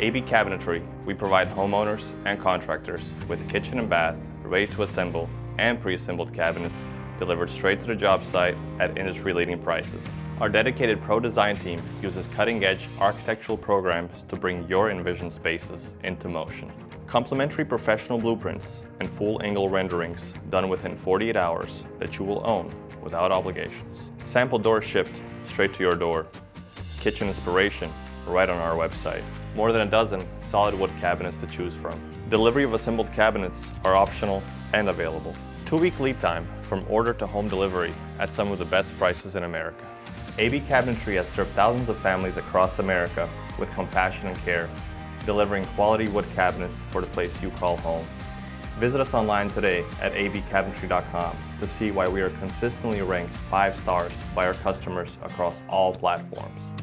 AB Cabinetry, we provide homeowners and contractors with kitchen and bath, ready to assemble and pre-assembled cabinets delivered straight to the job site at industry-leading prices. Our dedicated pro design team uses cutting-edge architectural programs to bring your envisioned spaces into motion. Complimentary professional blueprints and full angle renderings done within 48 hours that you will own without obligations. Sample doors shipped straight to your door. Kitchen inspiration right on our website. More than a dozen solid wood cabinets to choose from. Delivery of assembled cabinets are optional and available. 2-week lead time from order to home delivery at some of the best prices in America. AB Cabinetry has served thousands of families across America with compassion and care, delivering quality wood cabinets for the place you call home. Visit us online today at abcabinetry.com to see why we are consistently ranked 5 stars by our customers across all platforms.